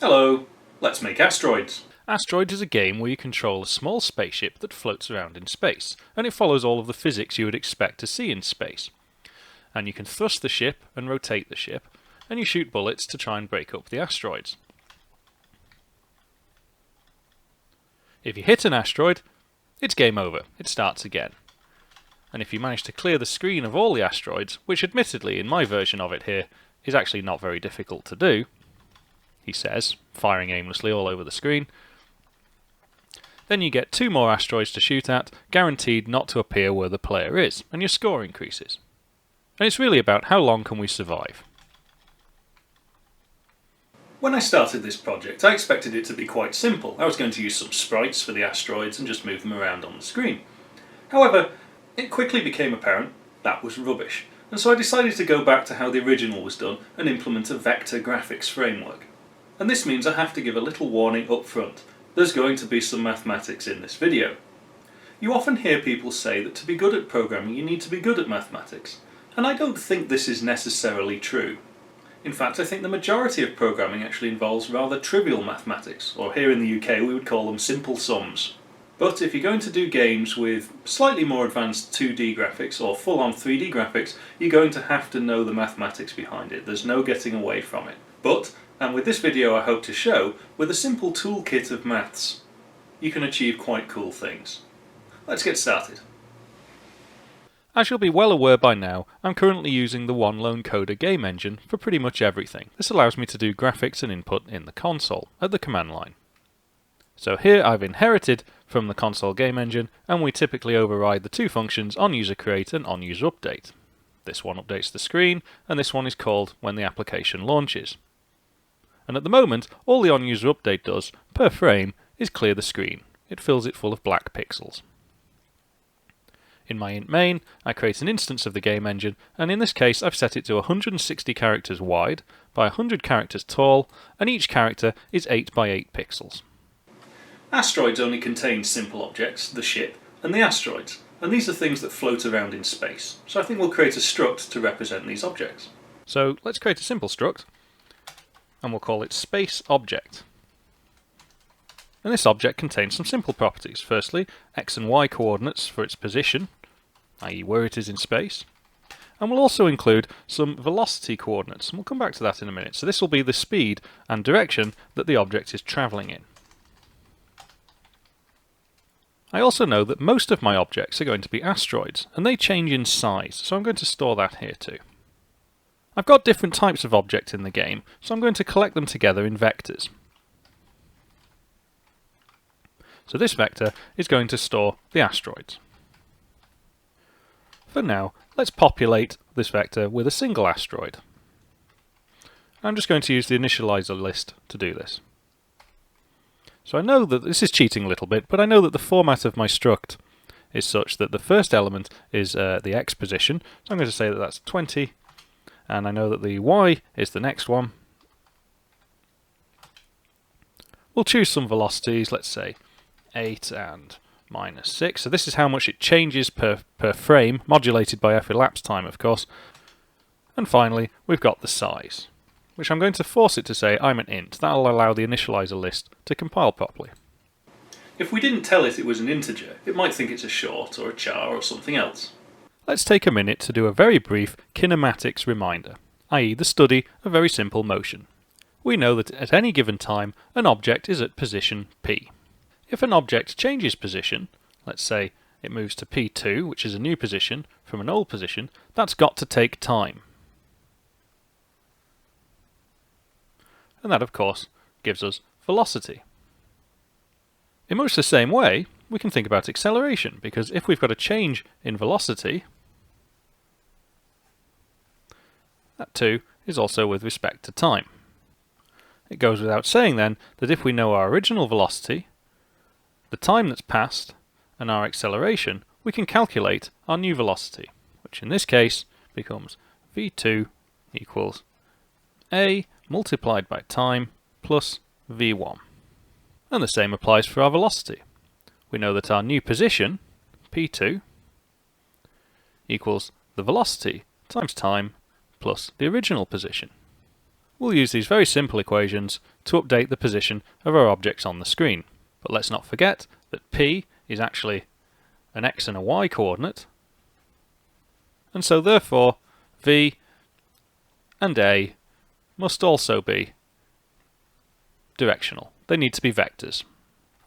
Hello, let's make asteroids. Asteroids is a game where you control a small spaceship that floats around in space, and it follows all of the physics you would expect to see in space. And you can thrust the ship and rotate the ship, and you shoot bullets to try and break up the asteroids. If you hit an asteroid, it's game over, it starts again. And if you manage to clear the screen of all the asteroids, which admittedly in my version of it here is actually not very difficult to do, he says, firing aimlessly all over the screen, then you get 2 more asteroids to shoot at, guaranteed not to appear where the player is, and your score increases. And it's really about how long can we survive. When I started this project, I expected it to be quite simple. I was going to use some sprites for the asteroids and just move them around on the screen. However, it quickly became apparent that was rubbish, and so I decided to go back to how the original was done and implement a vector graphics framework. And this means I have to give a little warning up front. There's going to be some mathematics in this video. You often hear people say that to be good at programming you need to be good at mathematics, and I don't think this is necessarily true. In fact, I think the majority of programming actually involves rather trivial mathematics, or here in the UK we would call them simple sums. But if you're going to do games with slightly more advanced 2D graphics or full-on 3D graphics, you're going to have to know the mathematics behind it. There's no getting away from it. But, and with this video I hope to show, with a simple toolkit of maths, you can achieve quite cool things. Let's get started. As you'll be well aware by now, I'm currently using the One Lone Coder game engine for pretty much everything. This allows me to do graphics and input in the console, at the command line. So here I've inherited from the console game engine, and we typically override the 2 functions onUserCreate and onUserUpdate. This one updates the screen, and this one is called when the application launches. And at the moment, all the onUserUpdate does, per frame, is clear the screen. It fills it full of black pixels. In my int main, I create an instance of the game engine, and in this case I've set it to 160 characters wide by 100 characters tall, and each character is 8 by 8 pixels. Asteroids only contain simple objects, the ship, and the asteroids, and these are things that float around in space, so I think we'll create a struct to represent these objects. So let's create a simple struct, and we'll call it spaceObject. And this object contains some simple properties. Firstly, x and y coordinates for its position, i.e. where it is in space. And we'll also include some velocity coordinates, and we'll come back to that in a minute. So this will be the speed and direction that the object is travelling in. I also know that most of my objects are going to be asteroids, and they change in size, so I'm going to store that here too. I've got different types of objects in the game, so I'm going to collect them together in vectors. So this vector is going to store the asteroids. For now, let's populate this vector with a single asteroid. I'm just going to use the initializer list to do this. So I know that this is cheating a little bit, but I know that the format of my struct is such that the first element is the x position, so I'm going to say that that's 20, and I know that the y is the next one. We'll choose some velocities, let's say 8 and -6, so this is how much it changes per frame, modulated by f-elapsed time of course. And finally we've got the size, which I'm going to force it to say I'm an int. That'll allow the initializer list to compile properly. If we didn't tell it was an integer, it might think it's a short or a char or something else. Let's take a minute to do a very brief kinematics reminder, i.e. the study of very simple motion. We know that at any given time an object is at position P. If an object changes position, let's say it moves to P2, which is a new position, from an old position, that's got to take time. And that of course gives us velocity. In much the same way, we can think about acceleration, because if we've got a change in velocity, that too is also with respect to time. It goes without saying then that if we know our original velocity, the time that's passed, and our acceleration, we can calculate our new velocity, which in this case becomes v2 equals a multiplied by time plus v1. And the same applies for our velocity. We know that our new position, p2, equals the velocity times time plus the original position. We'll use these very simple equations to update the position of our objects on the screen. But let's not forget that P is actually an X and a Y coordinate, and so therefore V and A must also be directional. They need to be vectors.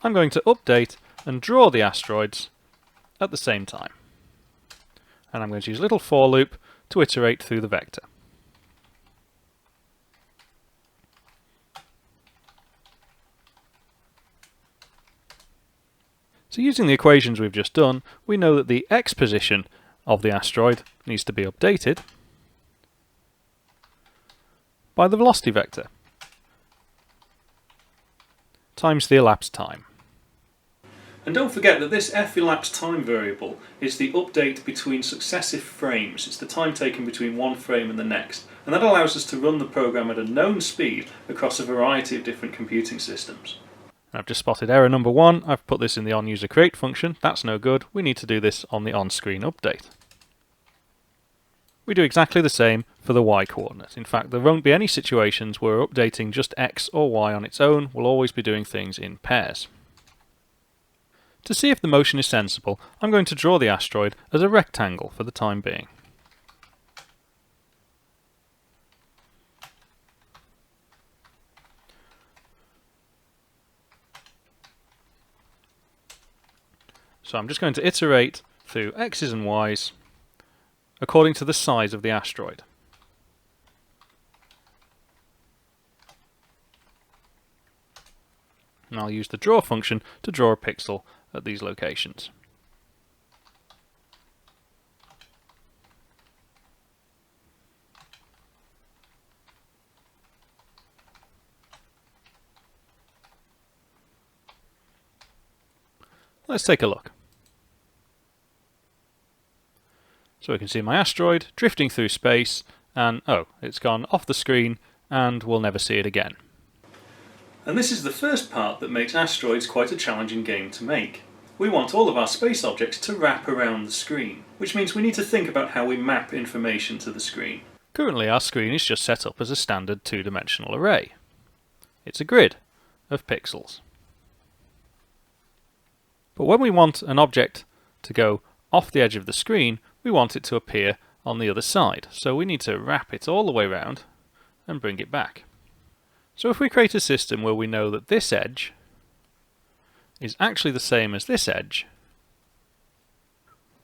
I'm going to update and draw the asteroids at the same time. And I'm going to use a little for loop to iterate through the vector. So using the equations we've just done, we know that the x position of the asteroid needs to be updated by the velocity vector times the elapsed time. And don't forget that this f elapsed time variable is the update between successive frames. It's the time taken between one frame and the next, and that allows us to run the program at a known speed across a variety of different computing systems. I've just spotted error number 1. I've put this in the onUserCreate function. That's no good. We need to do this on the on-screen update. We do exactly the same for the y coordinate. In fact, there won't be any situations where we're updating just x or y on its own. We'll always be doing things in pairs. To see if the motion is sensible, I'm going to draw the asteroid as a rectangle for the time being. So I'm just going to iterate through x's and y's according to the size of the asteroid. And I'll use the draw function to draw a pixel at these locations. Let's take a look. So we can see my asteroid drifting through space, and oh, it's gone off the screen and we'll never see it again. And this is the first part that makes asteroids quite a challenging game to make. We want all of our space objects to wrap around the screen, which means we need to think about how we map information to the screen. Currently our screen is just set up as a standard two-dimensional array. It's a grid of pixels. But when we want an object to go off the edge of the screen, we want it to appear on the other side. So we need to wrap it all the way around and bring it back. So if we create a system where we know that this edge is actually the same as this edge,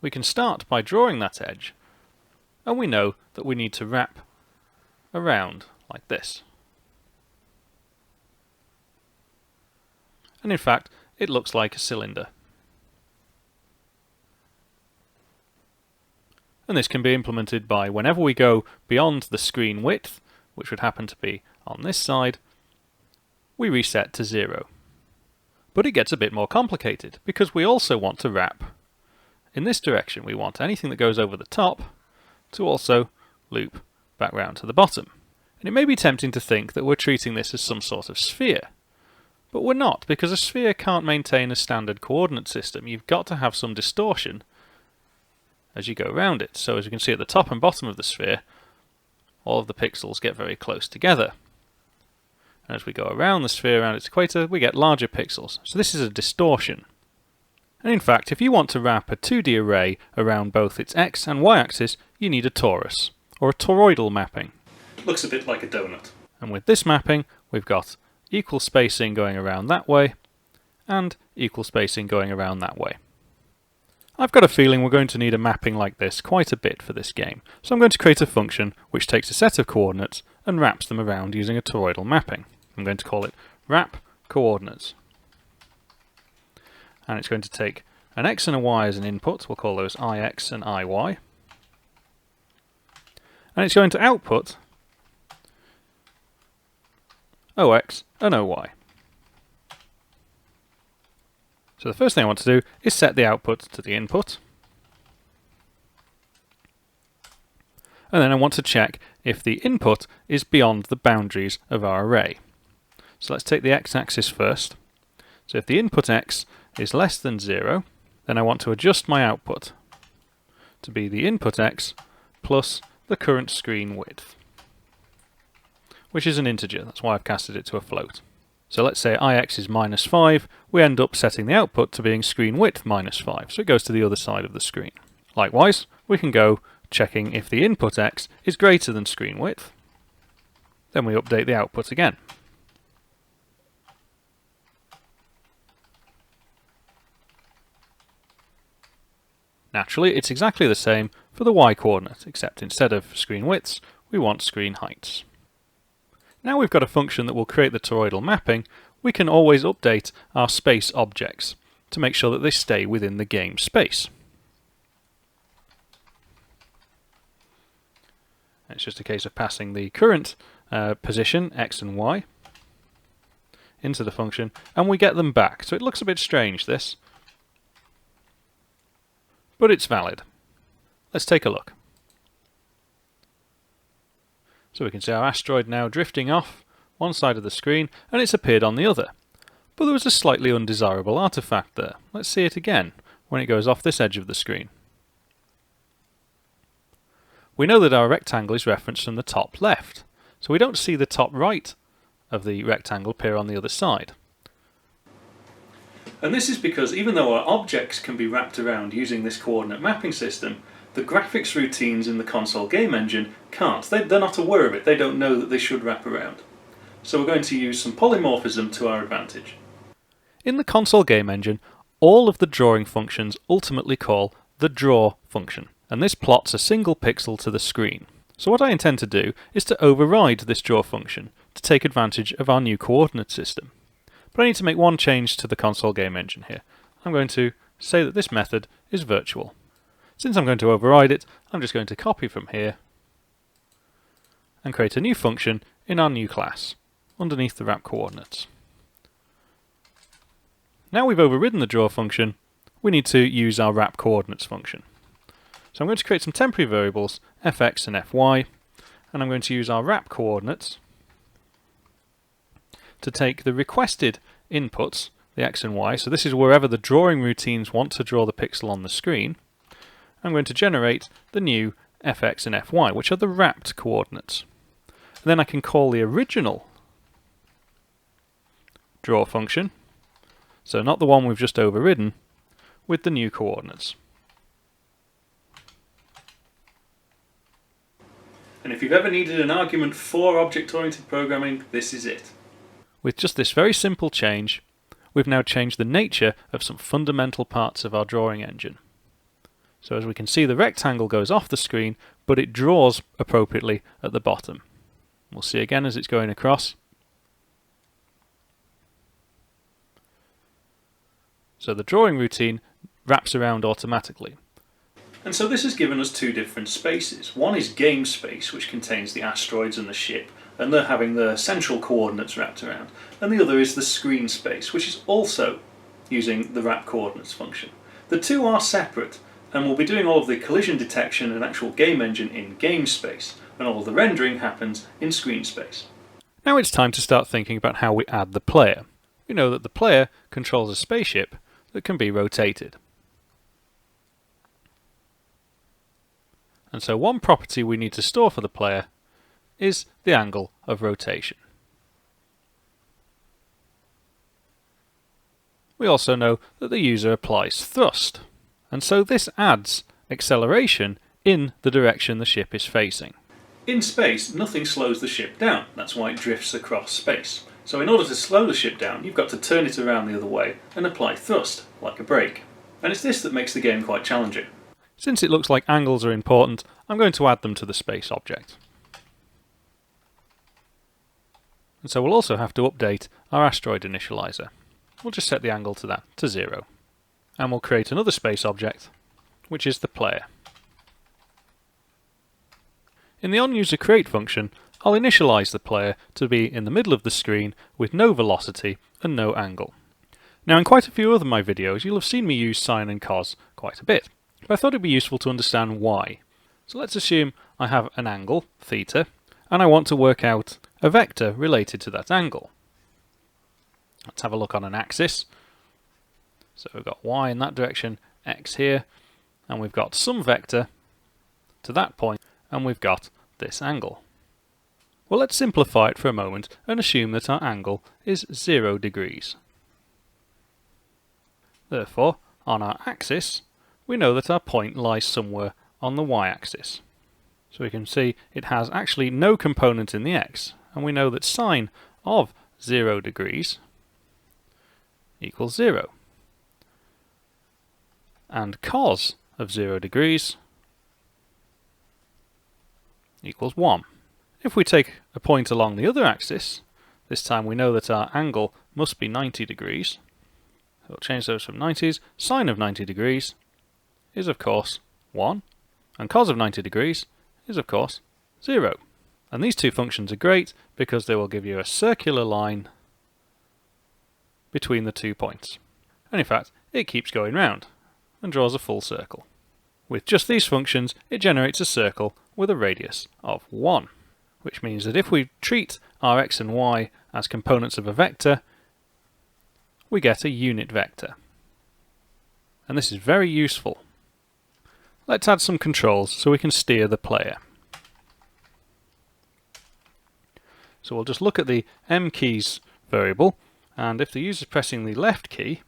we can start by drawing that edge, and we know that we need to wrap around like this. And in fact, it looks like a cylinder. And this can be implemented by whenever we go beyond the screen width, which would happen to be on this side, we reset to 0. But it gets a bit more complicated, because we also want to wrap in this direction. We want anything that goes over the top to also loop back round to the bottom. And it may be tempting to think that we're treating this as some sort of sphere, but we're not, because a sphere can't maintain a standard coordinate system. You've got to have some distortion as you go around it. So as you can see at the top and bottom of the sphere, all of the pixels get very close together. And as we go around the sphere around its equator, we get larger pixels. So this is a distortion. And in fact, if you want to wrap a 2D array around both its x and y axis, you need a torus, or a toroidal mapping. Looks a bit like a donut. And with this mapping, we've got equal spacing going around that way, and equal spacing going around that way. I've got a feeling we're going to need a mapping like this quite a bit for this game, so I'm going to create a function which takes a set of coordinates and wraps them around using a toroidal mapping. I'm going to call it wrap coordinates. And it's going to take an x and a y as an input. We'll call those ix and iy. And it's going to output ox and oy. So the first thing I want to do is set the output to the input. And then I want to check if the input is beyond the boundaries of our array. So let's take the x-axis first. So if the input x is less than 0, then I want to adjust my output to be the input x plus the current screen width. which is an integer. That's why I've casted it to a float. So let's say ix is -5, we end up setting the output to being screen width -5, so it goes to the other side of the screen. Likewise, we can go checking if the input x is greater than screen width, then we update the output again. Naturally, it's exactly the same for the y-coordinate, except instead of screen widths, we want screen heights. Now we've got a function that will create the toroidal mapping, we can always update our space objects to make sure that they stay within the game space. It's just a case of passing the current position, x and y, into the function, and we get them back. So it looks a bit strange, this, but it's valid. Let's take a look. So we can see our asteroid now drifting off one side of the screen, and it's appeared on the other. But there was a slightly undesirable artifact there. Let's see it again when it goes off this edge of the screen. We know that our rectangle is referenced from the top left, so we don't see the top right of the rectangle appear on the other side. And this is because even though our objects can be wrapped around using this coordinate mapping system, the graphics routines in the console game engine can't. They're not aware of it, they don't know that they should wrap around. So we're going to use some polymorphism to our advantage. In the console game engine, all of the drawing functions ultimately call the draw function, and this plots a single pixel to the screen. So what I intend to do is to override this draw function to take advantage of our new coordinate system. But I need to make one change to the console game engine here. I'm going to say that this method is virtual. Since I'm going to override it, I'm just going to copy from here and create a new function in our new class underneath the wrap coordinates. Now we've overridden the draw function, we need to use our wrap coordinates function. So I'm going to create some temporary variables, fx and fy, and I'm going to use our wrap coordinates to take the requested inputs, the x and y, so this is wherever the drawing routines want to draw the pixel on the screen. I'm going to generate the new fx and fy, which are the wrapped coordinates. And then I can call the original draw function, so not the one we've just overridden, with the new coordinates. And if you've ever needed an argument for object-oriented programming, this is it. With just this very simple change, we've now changed the nature of some fundamental parts of our drawing engine. So as we can see, the rectangle goes off the screen, but it draws appropriately at the bottom. We'll see again as it's going across. So the drawing routine wraps around automatically. And so this has given us two different spaces. One is game space, which contains the asteroids and the ship, and they're having the central coordinates wrapped around. And the other is the screen space, which is also using the wrap coordinates function. The two are separate, and we'll be doing all of the collision detection and actual game engine in game space, and all of the rendering happens in screen space. Now it's time to start thinking about how we add the player. We know that the player controls a spaceship that can be rotated. And so one property we need to store for the player is the angle of rotation. We also know that the user applies thrust, and so this adds acceleration in the direction the ship is facing. In space, nothing slows the ship down. That's why it drifts across space. So in order to slow the ship down, you've got to turn it around the other way and apply thrust, like a brake. And it's this that makes the game quite challenging. Since it looks like angles are important, I'm going to add them to the space object. And so we'll also have to update our asteroid initializer. We'll just set the angle to that, to 0. And we'll create another space object, which is the player. In the onUserCreate function, I'll initialize the player to be in the middle of the screen with no velocity and no angle. Now in quite a few other of my videos you'll have seen me use sine and cos quite a bit, but I thought it'd be useful to understand why. So let's assume I have an angle, theta, and I want to work out a vector related to that angle. Let's have a look on an axis. So we've got y in that direction, x here, and we've got some vector to that point, and we've got this angle. Well, let's simplify it for a moment and assume that our angle is 0 degrees. Therefore, on our axis, we know that our point lies somewhere on the y-axis. So we can see it has actually no component in the x, and we know that sine of 0 degrees equals 0. And cos of 0 degrees equals 1. If we take a point along the other axis, this time we know that our angle must be 90 degrees. So we'll change those from 90s. Sine of 90 degrees is of course 1, and cos of 90 degrees is of course 0. And these two functions are great because they will give you a circular line between the 2 points. And in fact, it keeps going round and draws a full circle. With just these functions, it generates a circle with a radius of 1, which means that if we treat our x and y as components of a vector, we get a unit vector. And this is very useful. Let's add some controls so we can steer the player. So we'll just look at the M keys variable, and if the user is pressing the left key,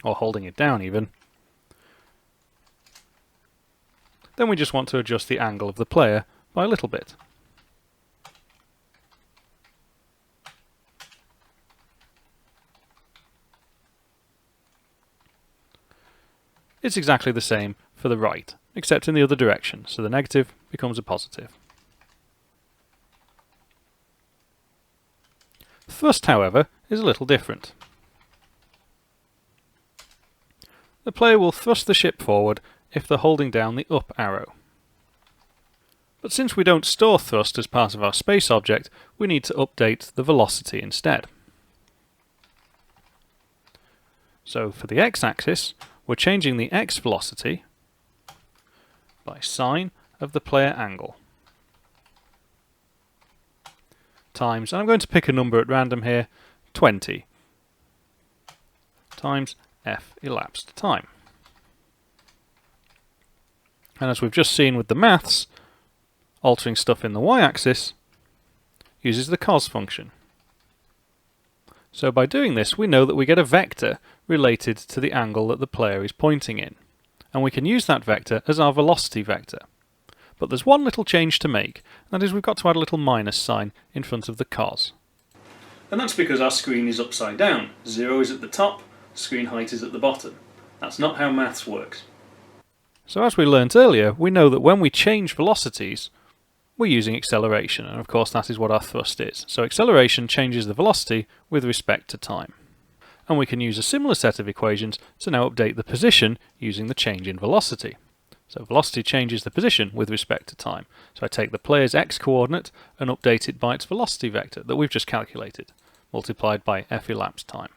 or holding it down even, then we just want to adjust the angle of the player by a little bit. It's exactly the same for the right, except in the other direction, so the negative becomes a positive. Thrust, however, is a little different. The player will thrust the ship forward if they're holding down the up arrow. But since we don't store thrust as part of our space object, we need to update the velocity instead. So for the x-axis, we're changing the x velocity by sine of the player angle times, and I'm going to pick a number at random here, 20 times f elapsed time. And as we've just seen with the maths, altering stuff in the y-axis uses the cos function. So by doing this, we know that we get a vector related to the angle that the player is pointing in, and we can use that vector as our velocity vector. But there's one little change to make, and that is we've got to add a little minus sign in front of the cos. And that's because our screen is upside down. 0 is at the top, screen height is at the bottom. That's not how maths works. So as we learnt earlier, we know that when we change velocities, we're using acceleration, and of course that is what our thrust is. So acceleration changes the velocity with respect to time. And we can use a similar set of equations to now update the position using the change in velocity. So velocity changes the position with respect to time. So I take the player's x-coordinate and update it by its velocity vector that we've just calculated, multiplied by f elapsed time.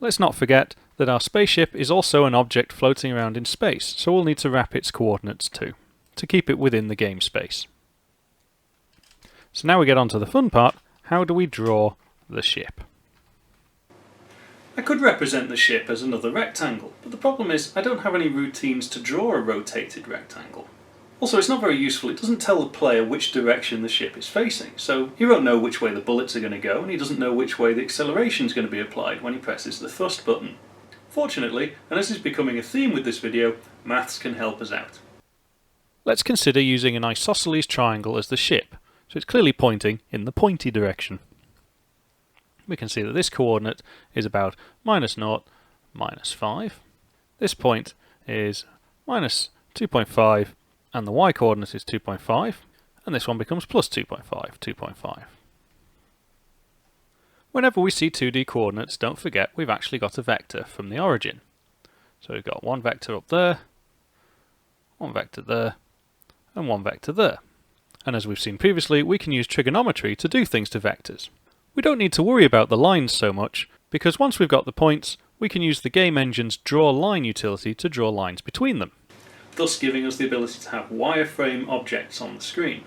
Let's not forget that our spaceship is also an object floating around in space, so we'll need to wrap its coordinates too, to keep it within the game space. So now we get on to the fun part. How do we draw the ship? I could represent the ship as another rectangle, but the problem is I don't have any routines to draw a rotated rectangle. Also, it's not very useful. It doesn't tell the player which direction the ship is facing, so he won't know which way the bullets are going to go, and he doesn't know which way the acceleration is going to be applied when he presses the thrust button. Fortunately, and this is becoming a theme with this video, maths can help us out. Let's consider using an isosceles triangle as the ship, so it's clearly pointing in the pointy direction. We can see that this coordinate is about -0, -5. This point is -2.5, and the y coordinate is 2.5, and this one becomes +2.5, 2.5. Whenever we see 2D coordinates, don't forget we've actually got a vector from the origin. So we've got one vector up there, one vector there, and one vector there. And as we've seen previously, we can use trigonometry to do things to vectors. We don't need to worry about the lines so much, because once we've got the points, we can use the game engine's draw line utility to draw lines between them, thus giving us the ability to have wireframe objects on the screen.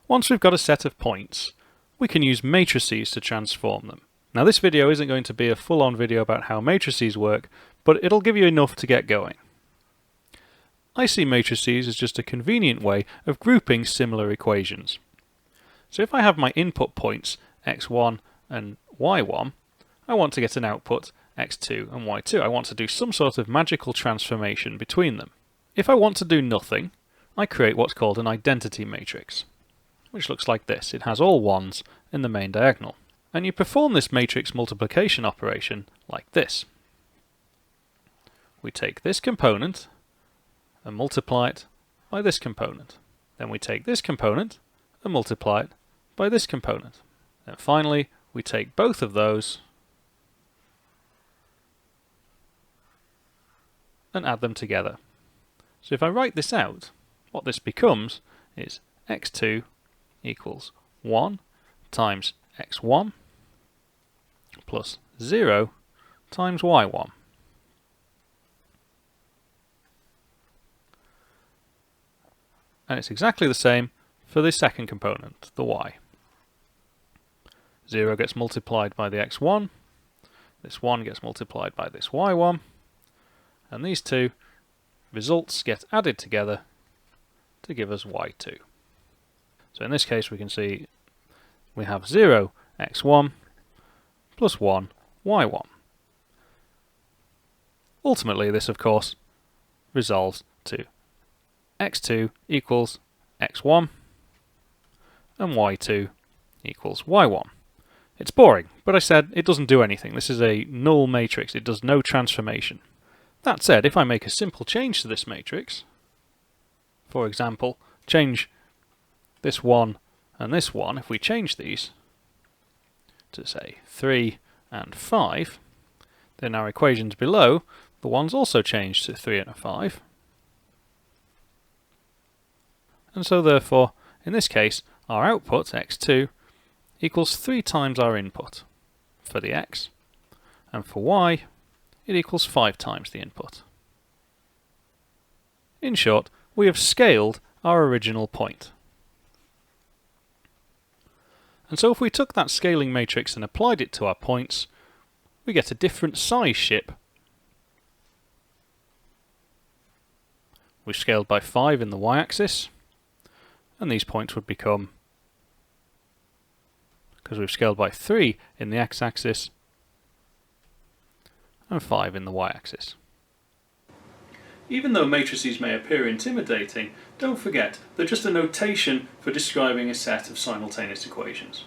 Once we've got a set of points, we can use matrices to transform them. Now this video isn't going to be a full-on video about how matrices work, but it'll give you enough to get going. I see matrices as just a convenient way of grouping similar equations. So if I have my input points x1 and y1, I want to get an output x2 and y2. I want to do some sort of magical transformation between them. If I want to do nothing, I create what's called an identity matrix, which looks like this. It has all ones in the main diagonal. And you perform this matrix multiplication operation like this. We take this component and multiply it by this component. Then we take this component and multiply it by this component. And finally, we take both of those and add them together. So if I write this out, what this becomes is x2 equals 1 times x1 plus 0 times y1. And it's exactly the same for the second component, the y. 0 gets multiplied by the x1, this 1 gets multiplied by this y1, and these two results get added together to give us y2. So in this case we can see we have 0 x1 plus 1 y1. Ultimately this of course resolves to x2 equals x1 and y2 equals y1. It's boring, but I said it doesn't do anything. This is a null matrix, it does no transformation. That said, if I make a simple change to this matrix, for example, change this 1 and this 1, if we change these to say 3 and 5, then our equations below, the ones also change to 3 and a 5. And so therefore, in this case, our output, x2, equals 3 times our input for the x, and for y, it equals 5 times the input. In short, we have scaled our original point. And so if we took that scaling matrix and applied it to our points, we get a different size ship. We've scaled by 5 in the y-axis, and these points would become, because we've scaled by 3 in the x-axis, and 5 in the y-axis. Even though matrices may appear intimidating, don't forget they're just a notation for describing a set of simultaneous equations.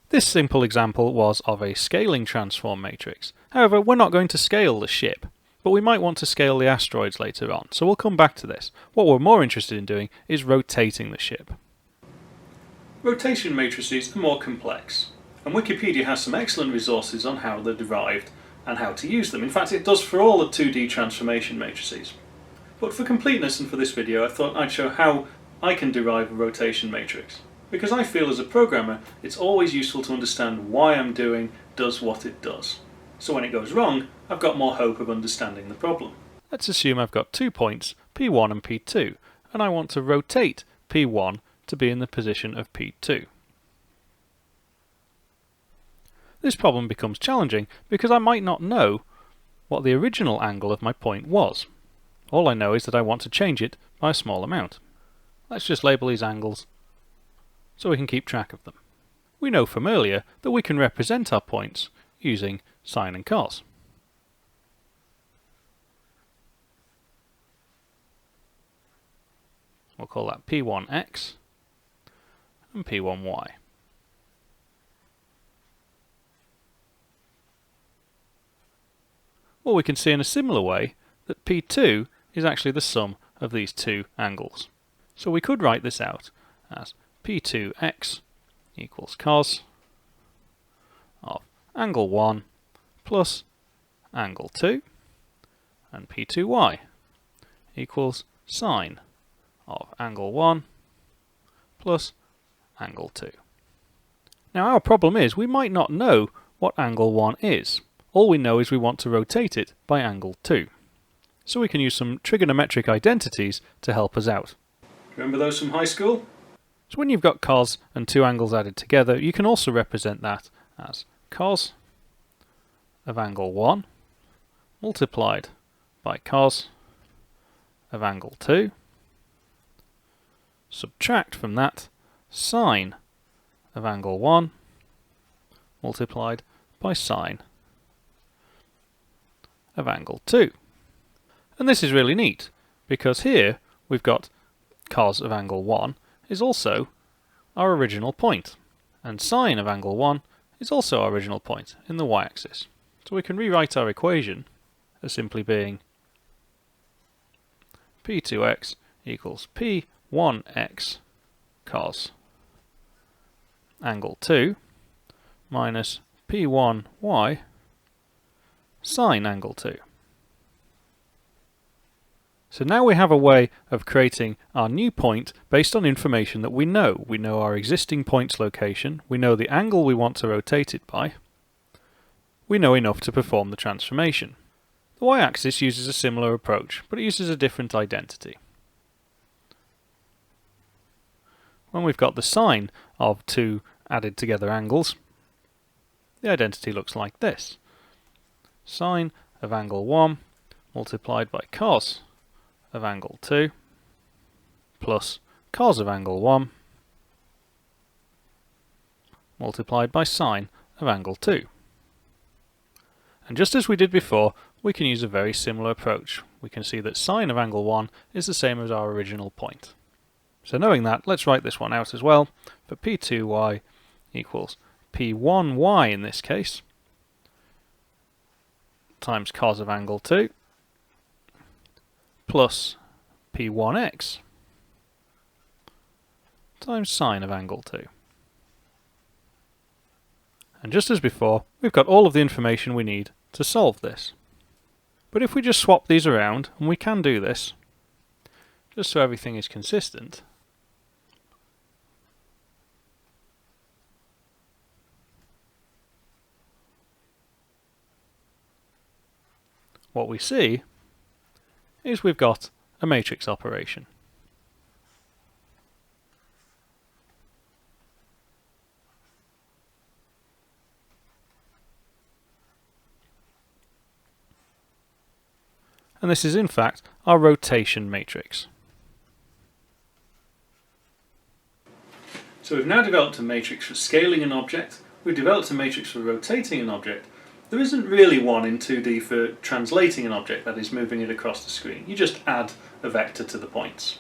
This simple example was of a scaling transform matrix. However, we're not going to scale the ship, but we might want to scale the asteroids later on, so we'll come back to this. What we're more interested in doing is rotating the ship. Rotation matrices are more complex, and Wikipedia has some excellent resources on how they're derived and how to use them. In fact, it does for all the 2D transformation matrices. But for completeness and for this video, I thought I'd show how I can derive a rotation matrix. Because I feel as a programmer, it's always useful to understand why I'm doing does what it does. So when it goes wrong, I've got more hope of understanding the problem. Let's assume I've got 2 points, P1 and P2, and I want to rotate P1 to be in the position of P2. This problem becomes challenging because I might not know what the original angle of my point was. All I know is that I want to change it by a small amount. Let's just label these angles so we can keep track of them. We know from earlier that we can represent our points using sine and cos. We'll call that P1x and P1y. Well, we can see in a similar way that P2 is actually the sum of these two angles. So we could write this out as P2x equals cos of angle 1 plus angle 2, and P2y equals sine of angle 1 plus angle 2. Now our problem is we might not know what angle 1 is. All we know is we want to rotate it by angle 2. So we can use some trigonometric identities to help us out. Remember those from high school? So when you've got cos and two angles added together, you can also represent that as cos of angle 1 multiplied by cos of angle 2, subtract from that sine of angle 1 multiplied by sine of angle 2. And this is really neat, because here we've got cos of angle 1 is also our original point, and sine of angle 1 is also our original point in the y-axis. So we can rewrite our equation as simply being p2x equals p1x cos angle 2 minus p1y sine angle 2. So now we have a way of creating our new point based on information that we know. We know our existing point's location, we know the angle we want to rotate it by, we know enough to perform the transformation. The y-axis uses a similar approach, but it uses a different identity. When we've got the sine of two added together angles, the identity looks like this. Sine of angle 1 multiplied by cos of angle 2 plus cos of angle 1 multiplied by sine of angle 2. And just as we did before, we can use a very similar approach. We can see that sine of angle 1 is the same as our original point. So knowing that, let's write this one out as well. For p2y equals p1y in this case times cos of angle 2 plus p1x times sine of angle 2. And just as before, we've got all of the information we need to solve this. But if we just swap these around, and we can do this, just so everything is consistent, what we see is we've got a matrix operation. And this is in fact our rotation matrix. So we've now developed a matrix for scaling an object, we've developed a matrix for rotating an object. There isn't really one in 2D for translating an object, that is moving it across the screen. You just add a vector to the points.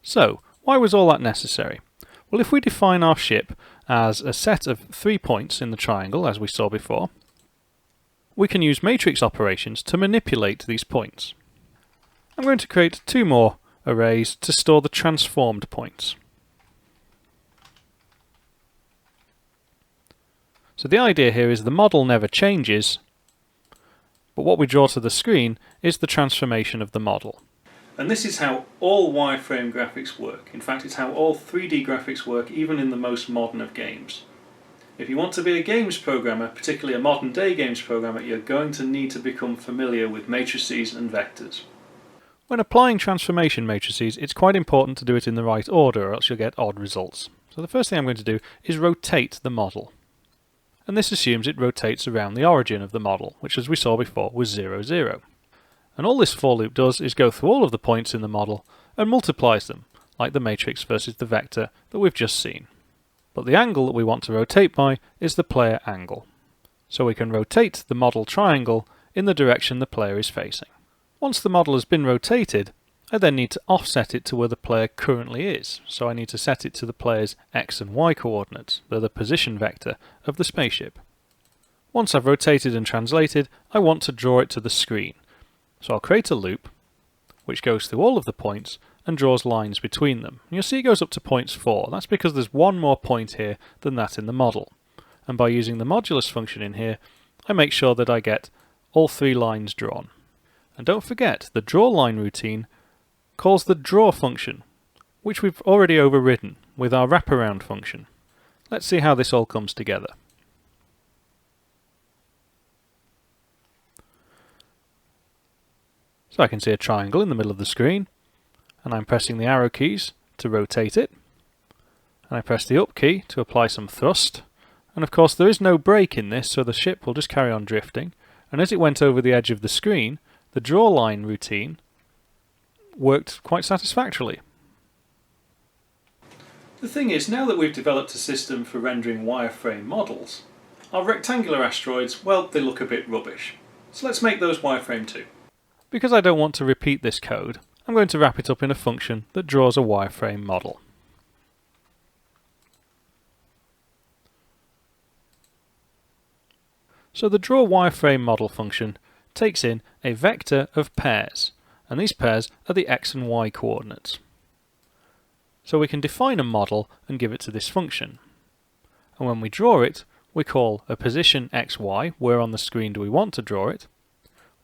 So, why was all that necessary? Well, if we define our ship as a set of 3 points in the triangle, as we saw before, we can use matrix operations to manipulate these points. I'm going to create 2 more arrays to store the transformed points. So the idea here is the model never changes, but what we draw to the screen is the transformation of the model. And this is how all wireframe graphics work. In fact, it's how all 3D graphics work, even in the most modern of games. If you want to be a games programmer, particularly a modern day games programmer, you're going to need to become familiar with matrices and vectors. When applying transformation matrices, it's quite important to do it in the right order, or else you'll get odd results. So the first thing I'm going to do is rotate the model. And this assumes it rotates around the origin of the model, which as we saw before was 0, 0. And all this for loop does is go through all of the points in the model and multiplies them, like the matrix versus the vector that we've just seen. But the angle that we want to rotate by is the player angle. So we can rotate the model triangle in the direction the player is facing. Once the model has been rotated, I then need to offset it to where the player currently is. So I need to set it to the player's x and y coordinates. They're the position vector of the spaceship. Once I've rotated and translated, I want to draw it to the screen. So I'll create a loop which goes through all of the points and draws lines between them. And you'll see it goes up to points 4. That's because there's one more point here than that in the model. And by using the modulus function in here, I make sure that I get all 3 lines drawn. And don't forget, the draw line routine calls the draw function, which we've already overridden with our wraparound function. Let's see how this all comes together. So I can see a triangle in the middle of the screen, and I'm pressing the arrow keys to rotate it, and I press the up key to apply some thrust, and of course there is no brake in this, so the ship will just carry on drifting, and as it went over the edge of the screen, the draw line routine worked quite satisfactorily. The thing is, now that we've developed a system for rendering wireframe models, our rectangular asteroids, well, they look a bit rubbish. So let's make those wireframe too. Because I don't want to repeat this code, I'm going to wrap it up in a function that draws a wireframe model. So the draw wireframe model function takes in a vector of pairs, and these pairs are the x and y coordinates. So we can define a model and give it to this function. And when we draw it, we call a position xy, where on the screen do we want to draw it.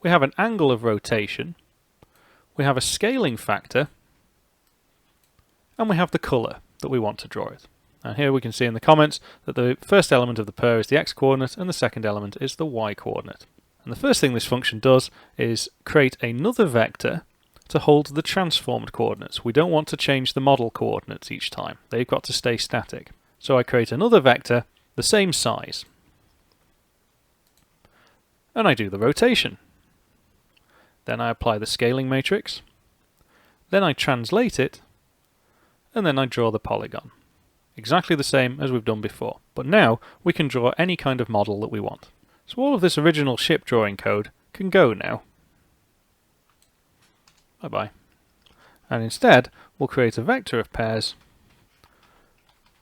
We have an angle of rotation, we have a scaling factor, and we have the colour that we want to draw it. And here we can see in the comments that the first element of the pair is the x-coordinate and the second element is the y-coordinate. And the first thing this function does is create another vector to hold the transformed coordinates. We don't want to change the model coordinates each time. They've got to stay static. So I create another vector the same size. And I do the rotation. Then I apply the scaling matrix. Then I translate it. And then I draw the polygon. Exactly the same as we've done before, but now we can draw any kind of model that we want. So all of this original ship drawing code can go now. Bye bye. And instead we'll create a vector of pairs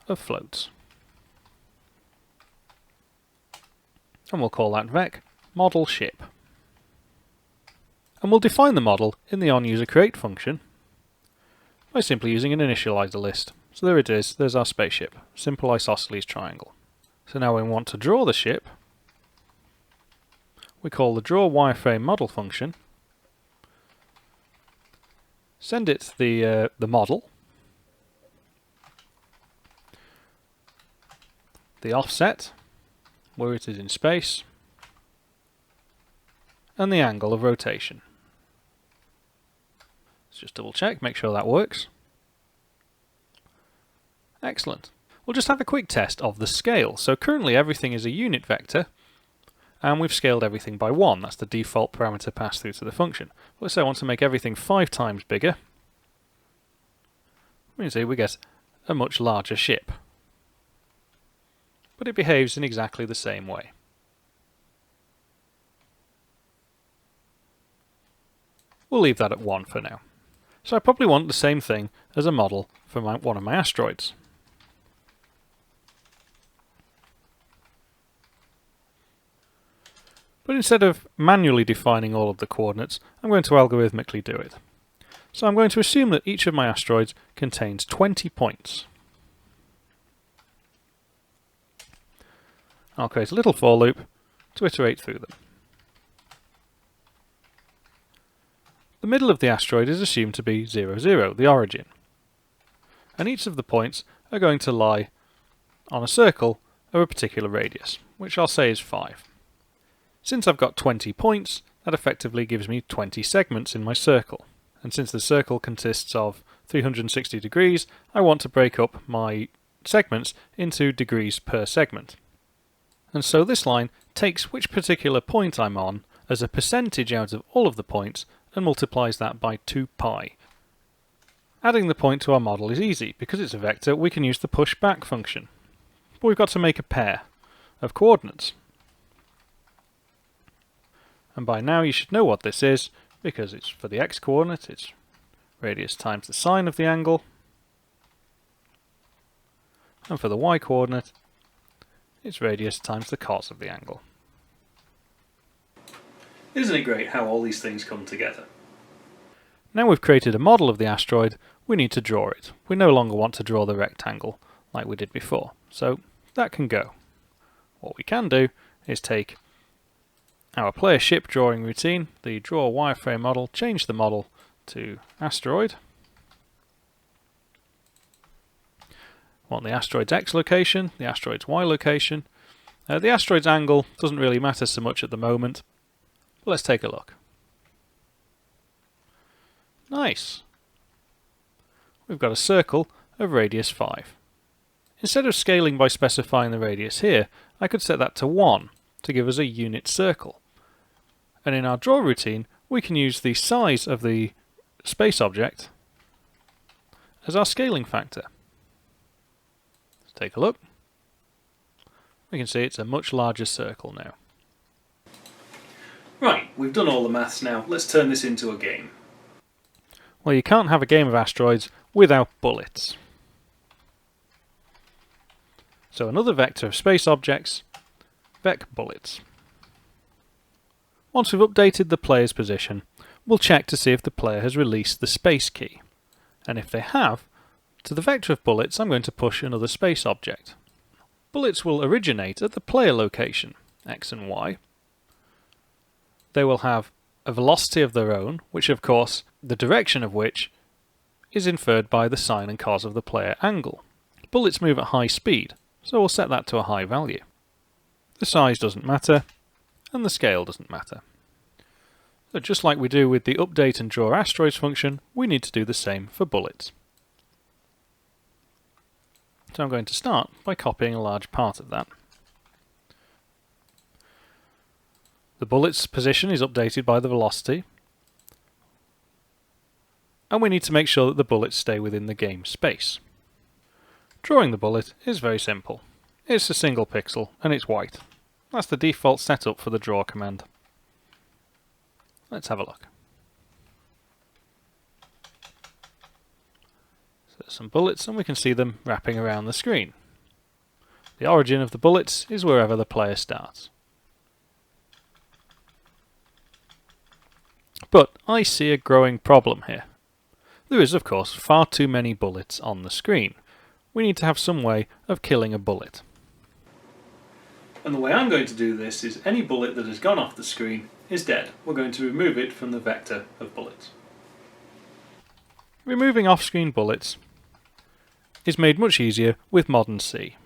of floats. And we'll call that vec model ship. And we'll define the model in the onUserCreate function by simply using an initializer list. So there it is, there's our spaceship, simple isosceles triangle. So now when we want to draw the ship, we call the draw wireframe model function, send it the model, the offset, where it is in space, and the angle of rotation. Let's just double check, make sure that works. Excellent. We'll just have a quick test of the scale. So currently everything is a unit vector, and we've scaled everything by 1. That's the default parameter passed through to the function. Let's say I want to make everything 5 times bigger. We can see we get a much larger ship. But it behaves in exactly the same way. We'll leave that at 1 for now. So I probably want the same thing as a model for one of my asteroids. But instead of manually defining all of the coordinates, I'm going to algorithmically do it. So I'm going to assume that each of my asteroids contains 20 points. I'll create a little for loop to iterate through them. The middle of the asteroid is assumed to be 0, 0, the origin. And each of the points are going to lie on a circle of a particular radius, which I'll say is 5. Since I've got 20 points, that effectively gives me 20 segments in my circle. And since the circle consists of 360 degrees, I want to break up my segments into degrees per segment. And so this line takes which particular point I'm on as a percentage out of all of the points and multiplies that by 2 pi. Adding the point to our model is easy. Because it's a vector, we can use the push back function. But we've got to make a pair of coordinates. And by now you should know what this is, because it's for the x-coordinate, it's radius times the sine of the angle. And for the y-coordinate, it's radius times the cos of the angle. Isn't it great how all these things come together? Now we've created a model of the asteroid, we need to draw it. We no longer want to draw the rectangle like we did before, so that can go. What we can do is take our player ship drawing routine, the draw wireframe model, change the model to asteroid. Want the asteroid's x location, the asteroid's y location. The asteroid's angle doesn't really matter so much at the moment. But let's take a look. Nice. We've got a circle of radius 5. Instead of scaling by specifying the radius here, I could set that to 1 to give us a unit circle. And in our draw routine, we can use the size of the space object as our scaling factor. Let's take a look. We can see it's a much larger circle now. Right, we've done all the maths now. Let's turn this into a game. Well, you can't have a game of asteroids without bullets. So another vector of space objects, vec bullets. Once we've updated the player's position, we'll check to see if the player has released the space key. And if they have, to the vector of bullets I'm going to push another space object. Bullets will originate at the player location, x and y. They will have a velocity of their own, which of course, the direction of which is inferred by the sine and cos of the player angle. Bullets move at high speed, so we'll set that to a high value. The size doesn't matter, and the scale doesn't matter. So just like we do with the update and draw asteroids function, we need to do the same for bullets. So I'm going to start by copying a large part of that. The bullet's position is updated by the velocity, and we need to make sure that the bullets stay within the game space. Drawing the bullet is very simple. It's a single pixel and it's white. That's the default setup for the draw command. Let's have a look. So there's some bullets and we can see them wrapping around the screen. The origin of the bullets is wherever the player starts. But I see a growing problem here. There is, of course, far too many bullets on the screen. We need to have some way of killing a bullet. And the way I'm going to do this is any bullet that has gone off the screen is dead. We're going to remove it from the vector of bullets. Removing off-screen bullets is made much easier with modern C.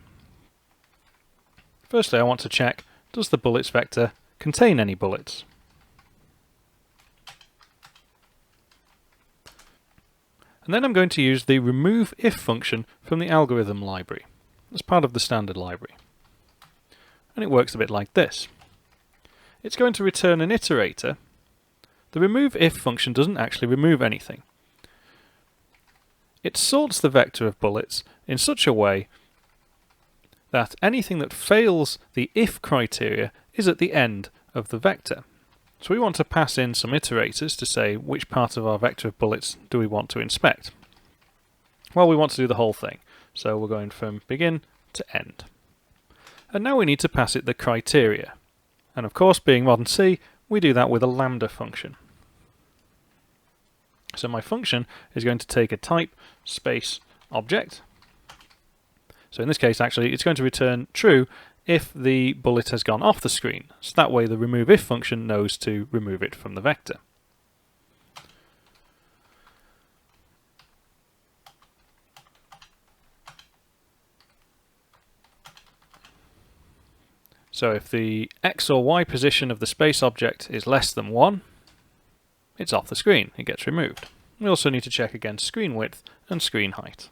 Firstly, I want to check, does the bullets vector contain any bullets? And then I'm going to use the remove if function from the algorithm library as part of the standard library. And it works a bit like this. It's going to return an iterator. The remove if function doesn't actually remove anything. It sorts the vector of bullets in such a way that anything that fails the if criteria is at the end of the vector. So we want to pass in some iterators to say which part of our vector of bullets do we want to inspect. Well, we want to do the whole thing, so we're going from begin to end. And now we need to pass it the criteria. And of course, being modern C, we do that with a lambda function. So my function is going to take a type space object. So in this case, actually, it's going to return true if the bullet has gone off the screen. So that way the remove if function knows to remove it from the vector. So if the x or y position of the space object is less than 1, it's off the screen, it gets removed. We also need to check against screen width and screen height.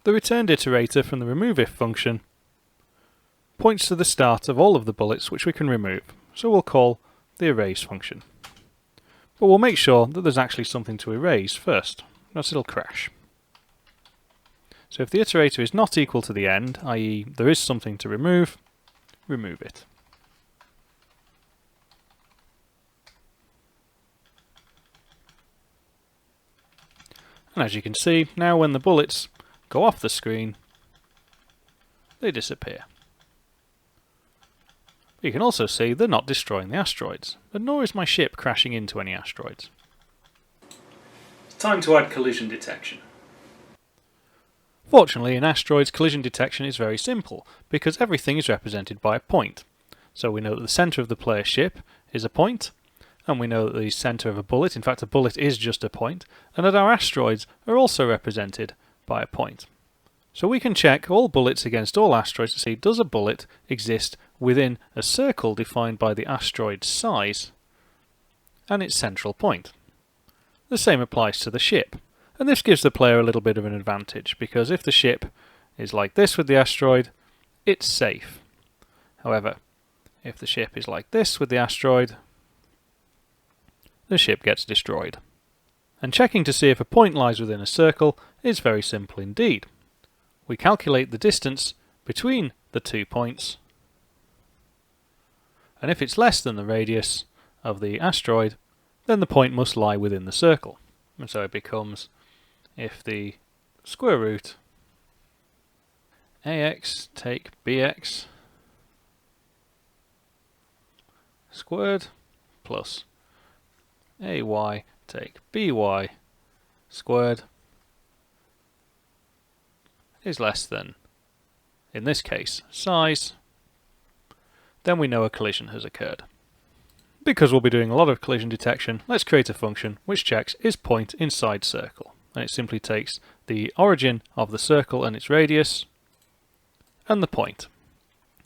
The returned iterator from the remove if function points to the start of all of the bullets which we can remove, so we'll call the erase function. But we'll make sure that there's actually something to erase first, else it'll crash. So if the iterator is not equal to the end, i.e. there is something to remove, remove it. And as you can see, now when the bullets go off the screen, they disappear. You can also see they're not destroying the asteroids, and nor is my ship crashing into any asteroids. It's time to add collision detection. Fortunately, in asteroids, collision detection is very simple, because everything is represented by a point. So we know that the centre of the player's ship is a point, and we know that the centre of a bullet, in fact a bullet is just a point, and that our asteroids are also represented by a point. So we can check all bullets against all asteroids to see, does a bullet exist within a circle defined by the asteroid's size and its central point. The same applies to the ship. And this gives the player a little bit of an advantage, because if the ship is like this with the asteroid, it's safe. However, if the ship is like this with the asteroid, the ship gets destroyed. And checking to see if a point lies within a circle is very simple indeed. We calculate the distance between the 2 points, and if it's less than the radius of the asteroid, then the point must lie within the circle. And so it becomes, if the square root ax take bx squared plus ay take by squared is less than, in this case, size, then we know a collision has occurred. Because we'll be doing a lot of collision detection, let's create a function which checks is point inside circle. And it simply takes the origin of the circle and its radius and the point,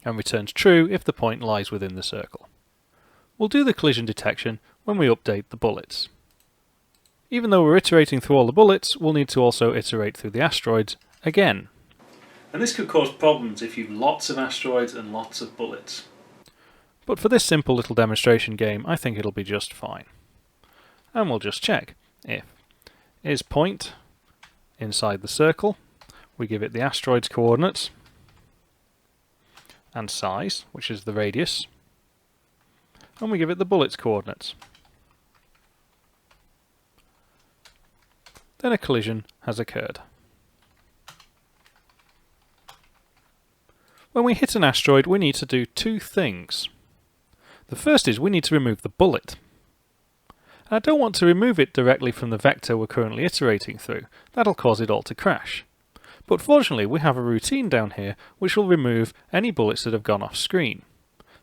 and returns true if the point lies within the circle. We'll do the collision detection when we update the bullets. Even though we're iterating through all the bullets, we'll need to also iterate through the asteroids again. And this could cause problems if you've lots of asteroids and lots of bullets. But for this simple little demonstration game, I think it'll be just fine. And we'll just check if is point inside the circle, we give it the asteroid's coordinates, and size, which is the radius, and we give it the bullet's coordinates. Then a collision has occurred. When we hit an asteroid, we need to do two things. The first is we need to remove the bullet. And I don't want to remove it directly from the vector we're currently iterating through. That'll cause it all to crash. But fortunately, we have a routine down here which will remove any bullets that have gone off screen.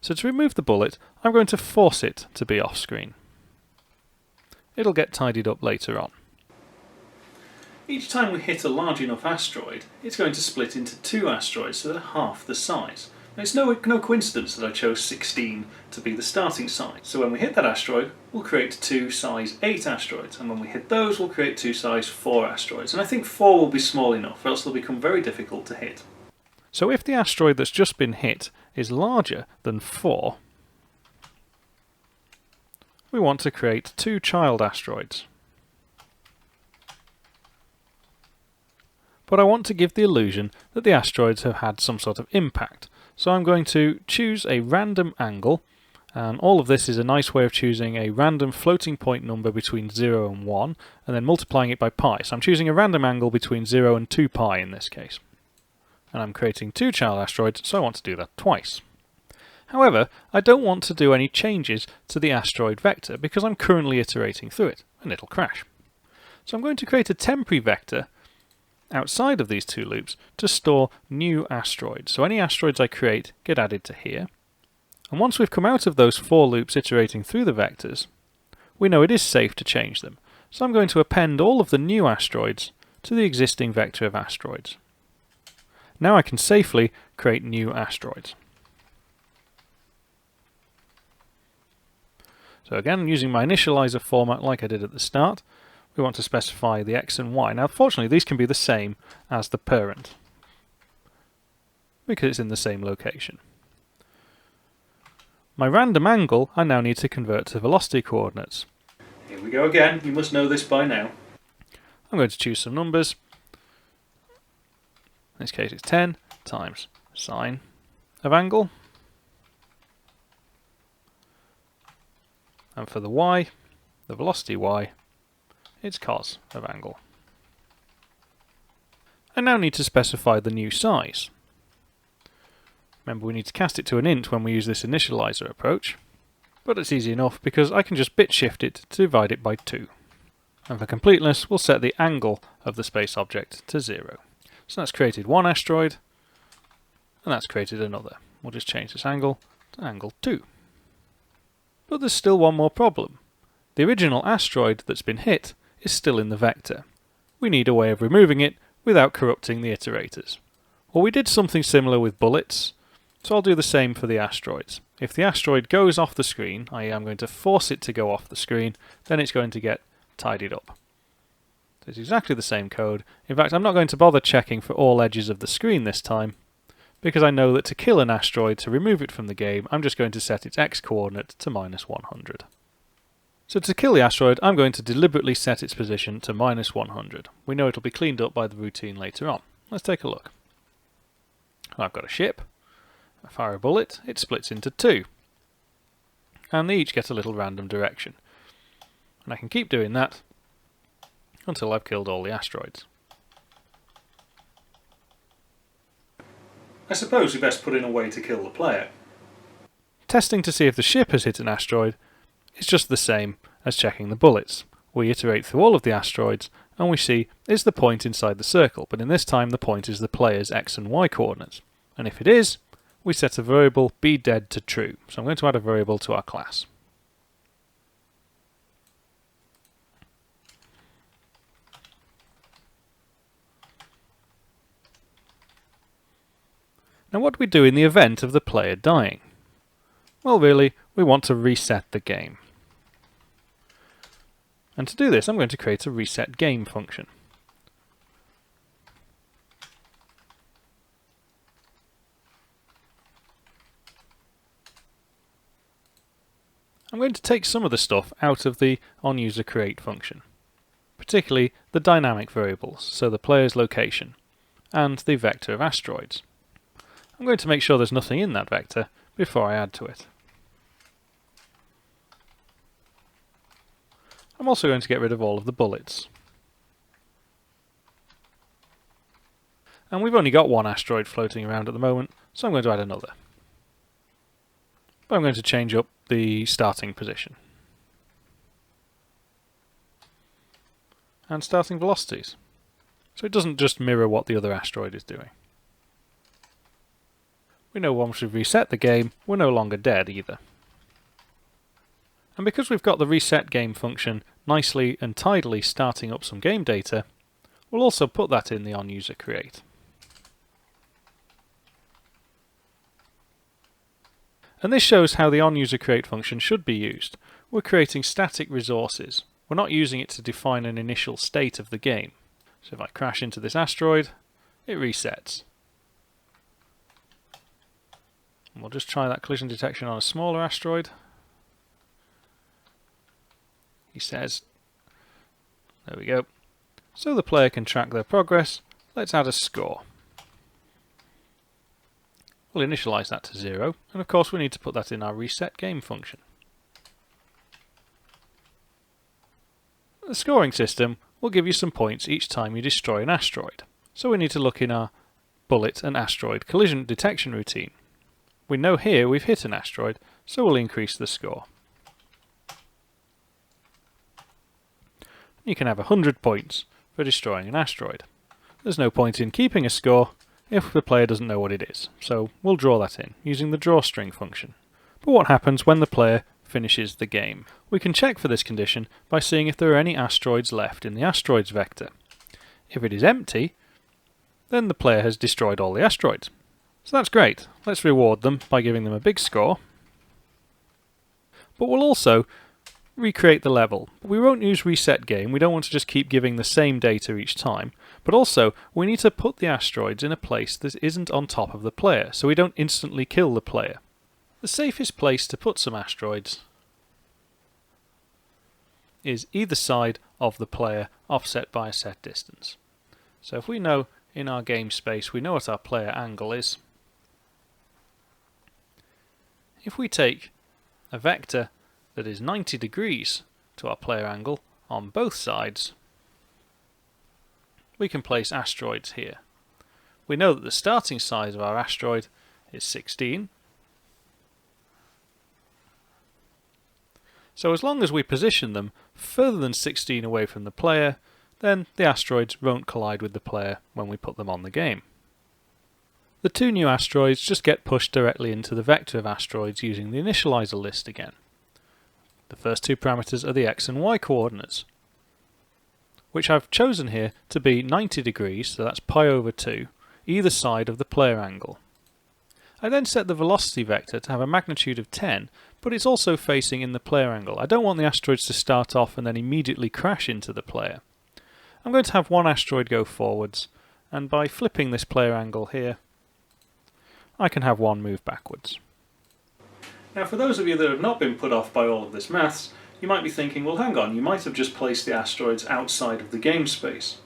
So to remove the bullet, I'm going to force it to be off screen. It'll get tidied up later on. Each time we hit a large enough asteroid, it's going to split into two asteroids so they're half the size. Now, it's no coincidence that I chose 16 to be the starting size. So when we hit that asteroid, we'll create two size 8 asteroids, and when we hit those, we'll create two size 4 asteroids. And I think 4 will be small enough, or else they'll become very difficult to hit. So if the asteroid that's just been hit is larger than 4, we want to create two child asteroids. But I want to give the illusion that the asteroids have had some sort of impact. So I'm going to choose a random angle, and all of this is a nice way of choosing a random floating point number between 0 and 1, and then multiplying it by pi. So I'm choosing a random angle between 0 and 2 pi in this case. And I'm creating two child asteroids, so I want to do that twice. However, I don't want to do any changes to the asteroid vector because I'm currently iterating through it, and it'll crash. So I'm going to create a temporary vector outside of these two loops to store new asteroids. So any asteroids I create get added to here. And once we've come out of those 4 loops iterating through the vectors, we know it is safe to change them. So I'm going to append all of the new asteroids to the existing vector of asteroids. Now I can safely create new asteroids. So again, using my initializer format like I did at the start, we want to specify the x and y. Now fortunately these can be the same as the parent, because it's in the same location. My random angle I now need to convert to velocity coordinates. Here we go again, you must know this by now. I'm going to choose some numbers. In this case it's 10 times sine of angle. And for the y, the velocity y, it's cos of angle. I now need to specify the new size. Remember, we need to cast it to an int when we use this initializer approach, but it's easy enough because I can just bit shift it to divide it by 2. And for completeness, we'll set the angle of the space object to 0. So that's created one asteroid, and that's created another. We'll just change this angle to angle 2. But there's still one more problem. The original asteroid that's been hit is still in the vector. We need a way of removing it without corrupting the iterators. Well, we did something similar with bullets, so I'll do the same for the asteroids. If the asteroid goes off the screen, i.e. I'm going to force it to go off the screen, then it's going to get tidied up. So it's exactly the same code. In fact, I'm not going to bother checking for all edges of the screen this time, because I know that to kill an asteroid, to remove it from the game, I'm just going to set its x-coordinate to -100. So to kill the asteroid, I'm going to deliberately set its position to -100. We know it'll be cleaned up by the routine later on. Let's take a look. I've got a ship. I fire a bullet, it splits into two. And they each get a little random direction. And I can keep doing that until I've killed all the asteroids. I suppose we best put in a way to kill the player. Testing to see if the ship has hit an asteroid is just the same as checking the bullets. We iterate through all of the asteroids and we see is the point inside the circle, but in this time the point is the player's x and y coordinates. And if it is, we set a variable be dead to true. So I'm going to add a variable to our class. Now what do we do in the event of the player dying? Well, really, we want to reset the game. And to do this, I'm going to create a reset game function. I'm going to take some of the stuff out of the onUserCreate function, particularly the dynamic variables, so the player's location, and the vector of asteroids. I'm going to make sure there's nothing in that vector before I add to it. I'm also going to get rid of all of the bullets. And we've only got one asteroid floating around at the moment, so I'm going to add another. But I'm going to change up the starting position. And starting velocities. So it doesn't just mirror what the other asteroid is doing. We know once we've reset the game, we're no longer dead either. And because we've got the reset game function nicely and tidily starting up some game data, we'll also put that in the onUserCreate. And this shows how the onUserCreate function should be used. We're creating static resources. We're not using it to define an initial state of the game. So if I crash into this asteroid, it resets. And we'll just try that collision detection on a smaller asteroid. He says, there we go. So the player can track their progress. Let's add a score. We'll initialize that to 0, and of course we need to put that in our reset game function. The scoring system will give you some points each time you destroy an asteroid. So we need to look in our bullet and asteroid collision detection routine. We know here we've hit an asteroid, so we'll increase the score. You can have 100 points for destroying an asteroid. There's no point in keeping a score if the player doesn't know what it is, so we'll draw that in using the drawString function. But what happens when the player finishes the game? We can check for this condition by seeing if there are any asteroids left in the asteroids vector. If it is empty, then the player has destroyed all the asteroids. So that's great. Let's reward them by giving them a big score. But we'll also recreate the level. We won't use reset game. We don't want to just keep giving the same data each time. But also, we need to put the asteroids in a place that isn't on top of the player, so we don't instantly kill the player. The safest place to put some asteroids is either side of the player, offset by a set distance. So if we know in our game space, we know what our player angle is. If we take a vector that is 90 degrees to our player angle on both sides, we can place asteroids here. We know that the starting size of our asteroid is 16. So as long as we position them further than 16 away from the player, then the asteroids won't collide with the player when we put them on the game. The two new asteroids just get pushed directly into the vector of asteroids using the initializer list again. The first two parameters are the x and y coordinates, which I've chosen here to be 90 degrees, so that's pi over 2, either side of the player angle. I then set the velocity vector to have a magnitude of 10, but it's also facing in the player angle. I don't want the asteroids to start off and then immediately crash into the player. I'm going to have one asteroid go forwards, and by flipping this player angle here, I can have one move backwards. Now for those of you that have not been put off by all of this maths, you might be thinking, well hang on, you might have just placed the asteroids outside of the game space.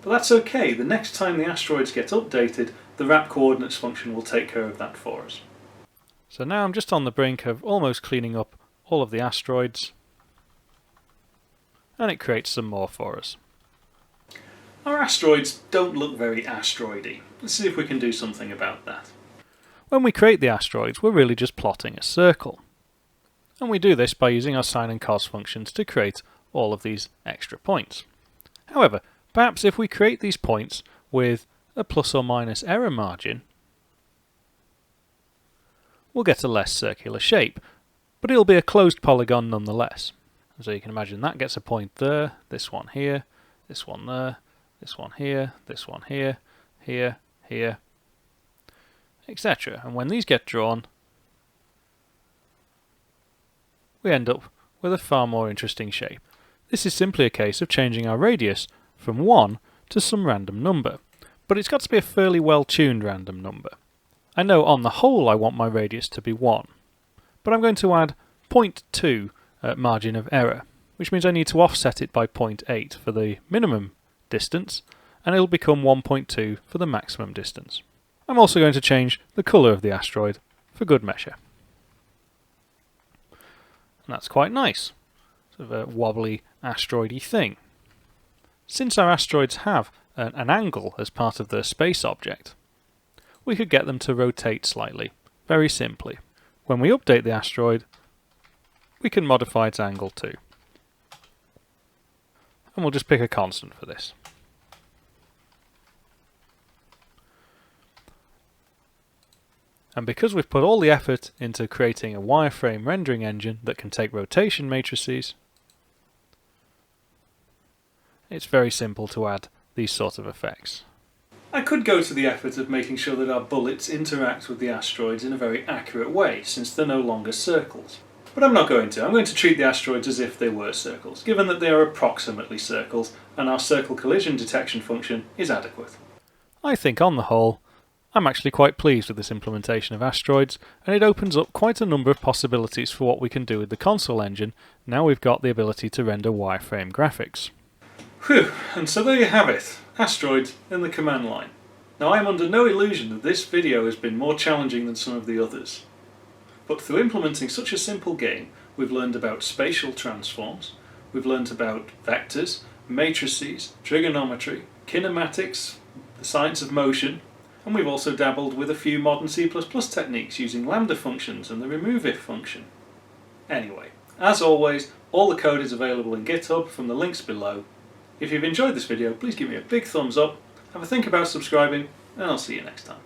But that's okay, the next time the asteroids get updated, the wrap coordinates function will take care of that for us. So now I'm just on the brink of almost cleaning up all of the asteroids, and it creates some more for us. Our asteroids don't look very asteroidy. Let's see if we can do something about that. When we create the asteroids, we're really just plotting a circle. And we do this by using our sine and cos functions to create all of these extra points. However, perhaps if we create these points with a plus or minus error margin, we'll get a less circular shape, but it'll be a closed polygon nonetheless. So you can imagine that gets a point there, this one here, this one there, this one here, this one here, here, here, etc. And when these get drawn, we end up with a far more interesting shape. This is simply a case of changing our radius from 1 to some random number, but it's got to be a fairly well-tuned random number. I know on the whole I want my radius to be 1, but I'm going to add 0.2 margin of error, which means I need to offset it by 0.8 for the minimum distance, and it'll become 1.2 for the maximum distance. I'm also going to change the colour of the asteroid for good measure. And that's quite nice. Sort of a wobbly asteroidy thing. Since our asteroids have an angle as part of their space object, we could get them to rotate slightly, very simply. When we update the asteroid, we can modify its angle too. And we'll just pick a constant for this. And because we've put all the effort into creating a wireframe rendering engine that can take rotation matrices, it's very simple to add these sort of effects. I could go to the effort of making sure that our bullets interact with the asteroids in a very accurate way, since they're no longer circles. But I'm not going to. I'm going to treat the asteroids as if they were circles, given that they are approximately circles, and our circle collision detection function is adequate. I think on the whole, I'm actually quite pleased with this implementation of asteroids, and it opens up quite a number of possibilities for what we can do with the console engine now we've got the ability to render wireframe graphics. Whew, and so there you have it, asteroids in the command line. Now I am under no illusion that this video has been more challenging than some of the others. But through implementing such a simple game, we've learned about spatial transforms, we've learned about vectors, matrices, trigonometry, kinematics, the science of motion, and we've also dabbled with a few modern C++ techniques using lambda functions and the removeIf function. Anyway, as always, all the code is available in GitHub from the links below. If you've enjoyed this video, please give me a big thumbs up, have a think about subscribing, and I'll see you next time.